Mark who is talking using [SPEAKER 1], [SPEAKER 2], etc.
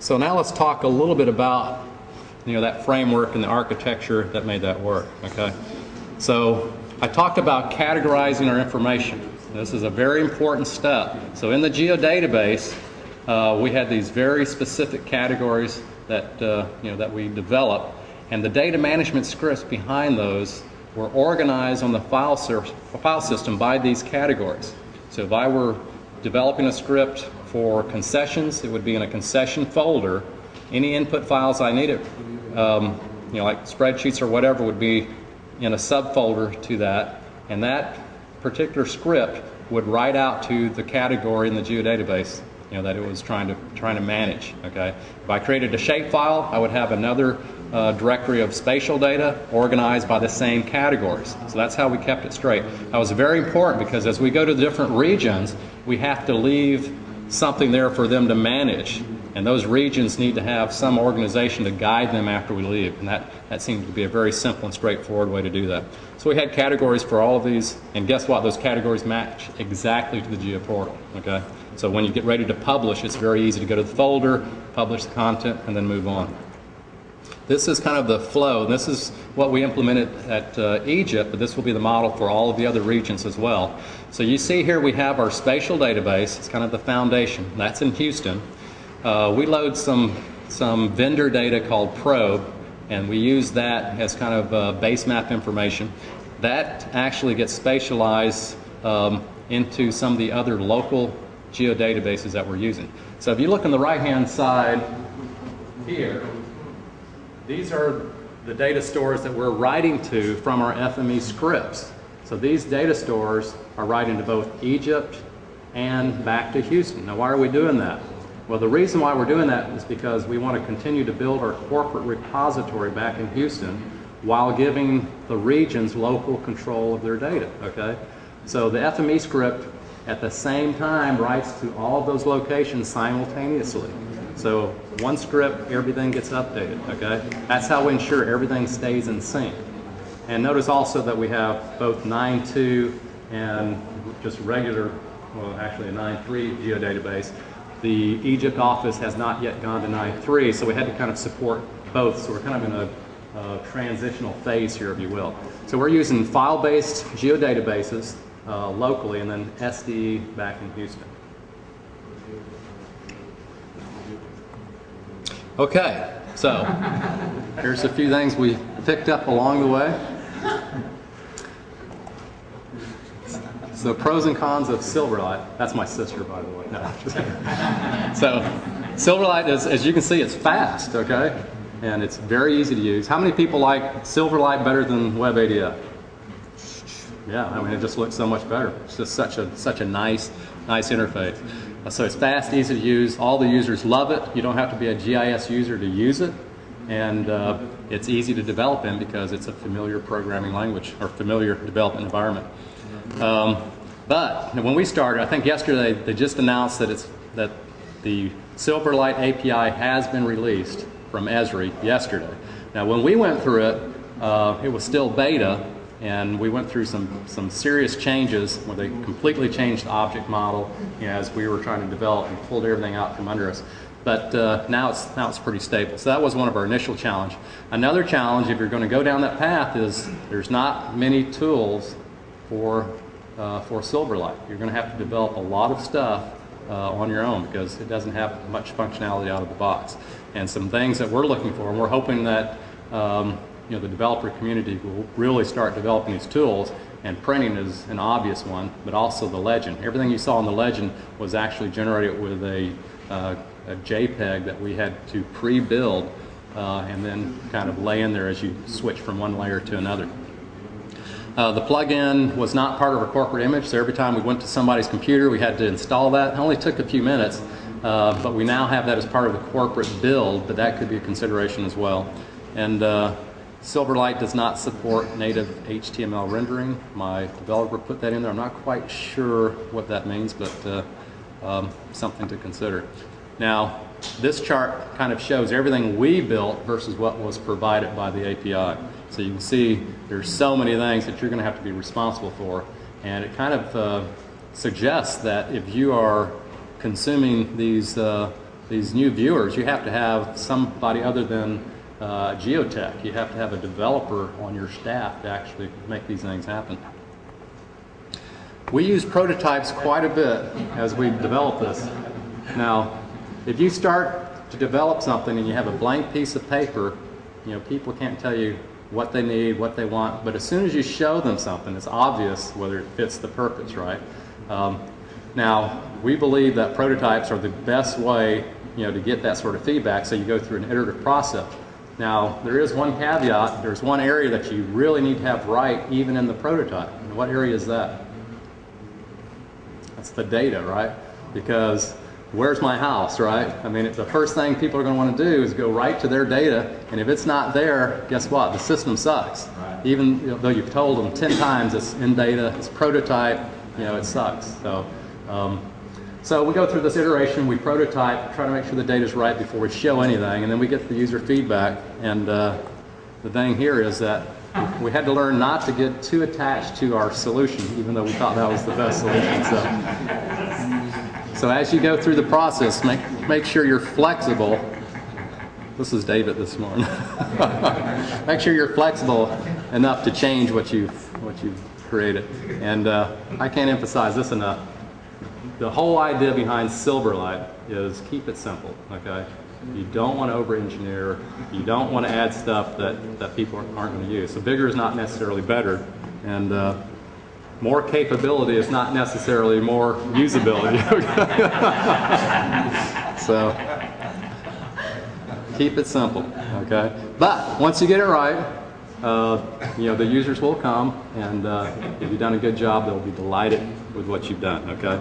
[SPEAKER 1] So now let's talk a little bit about that framework and the architecture that made that work. Okay, so I talked about categorizing our information. This is a very important step. So in the geodatabase, we had these very specific categories that that we developed, and the data management scripts behind those were organized on the file system by these categories. So if I were developing a script for concessions, it would be in a concession folder. Any input files I needed, like spreadsheets or whatever, would be in a subfolder to that, and that particular script would write out to the category in the geodatabase that it was trying to manage. Okay, if I created a shapefile, I would have another directory of spatial data organized by the same categories. So that's how we kept it straight. That was very important because as we go to the different regions, we have to leave something there for them to manage. And those regions need to have some organization to guide them after we leave. And that seems to be a very simple and straightforward way to do that. So we had categories for all of these, and guess what? Those categories match exactly to the GeoPortal. Okay? So when you get ready to publish, it's very easy to go to the folder, publish the content, and then move on. This is kind of the flow. This is what we implemented at Egypt, but this will be the model for all of the other regions as well. So you see here we have our spatial database. It's kind of the foundation. That's in Houston. We load some vendor data called probe, and we use that as kind of base map information. That actually gets spatialized into some of the other local geodatabases that we're using. So if you look on the right-hand side here, these are the data stores that we're writing to from our FME scripts. So these data stores are writing to both Egypt and back to Houston. Now, why are we doing that? Well, the reason why we're doing that is because we want to continue to build our corporate repository back in Houston while giving the regions local control of their data, okay? So the FME script at the same time writes to all of those locations simultaneously. So one script, everything gets updated, okay? That's how we ensure everything stays in sync. And notice also that we have both 9.2 and just regular, well, actually a 9.3 geodatabase. The Egypt office has not yet gone to 9.3, so we had to kind of support both. So we're kind of in a transitional phase here, if you will. So we're using file-based geodatabases locally, and then SDE back in Houston. Okay, so here's a few things we picked up along the way. So pros and cons of Silverlight. That's my sister, by the way. No, just kidding. So Silverlight is, as you can see, it's fast, okay? And it's very easy to use. How many people like Silverlight better than WebADF? Yeah, I mean, it just looks so much better. It's just such a nice interface. So it's fast, easy to use. All the users love it. You don't have to be a GIS user to use it. And it's easy to develop in because it's a familiar programming language or familiar development environment. But when we started, I think yesterday they just announced that the Silverlight API has been released from ESRI yesterday. Now when we went through it, it was still beta, and we went through some serious changes where they completely changed the object model as we were trying to develop and pulled everything out from under us. But now it's pretty stable. So that was one of our initial challenge. Another challenge, if you're going to go down that path, is there's not many tools for Silverlight. You're going to have to develop a lot of stuff on your own because it doesn't have much functionality out of the box. And some things that we're looking for, and we're hoping that the developer community will really start developing these tools, and printing is an obvious one, but also the legend. Everything you saw in the legend was actually generated with a JPEG that we had to pre-build and then kind of lay in there as you switch from one layer to another. The plugin was not part of our corporate image, so every time we went to somebody's computer we had to install that. It only took a few minutes, but we now have that as part of the corporate build, but that could be a consideration as well. And Silverlight does not support native HTML rendering. My developer put that in there. I'm not quite sure what that means, but something to consider. Now, this chart kind of shows everything we built versus what was provided by the API. So you can see there's so many things that you're going to have to be responsible for, and it kind of suggests that if you are consuming these these new viewers, you have to have somebody other than geotech. You have to have a developer on your staff to actually make these things happen. We use prototypes quite a bit as we develop this. Now, if you start to develop something and you have a blank piece of paper, you know, people can't tell you what they need, what they want, but as soon as you show them something, it's obvious whether it fits the purpose, right? Now, we believe that prototypes are the best way, you know, to get that sort of feedback, so you go through an iterative process. Now, there is one caveat. There's one area that you really need to have right even in the prototype. And what area is that? That's the data, right? Because where's my house, right? I mean, the first thing people are going to want to do is go right to their data, and if it's not there, guess what? The system sucks. Right. Even though you've told them 10 times it's in data, it's prototype, you know, it sucks. So we go through this iteration, we prototype, try to make sure the data is right before we show anything, and then we get the user feedback. And the thing here is that we had to learn not to get too attached to our solution, even though we thought that was the best solution. So as you go through the process, make sure you're flexible. This is David this morning. Make sure you're flexible enough to change what you've created. And I can't emphasize this enough. The whole idea behind Silverlight is keep it simple, okay? You don't want to over-engineer. You don't want to add stuff that people aren't going to use. So bigger is not necessarily better, and more capability is not necessarily more usability. So keep it simple, okay? But once you get it right, you know, the users will come, and if you've done a good job, they'll be delighted with what you've done, okay?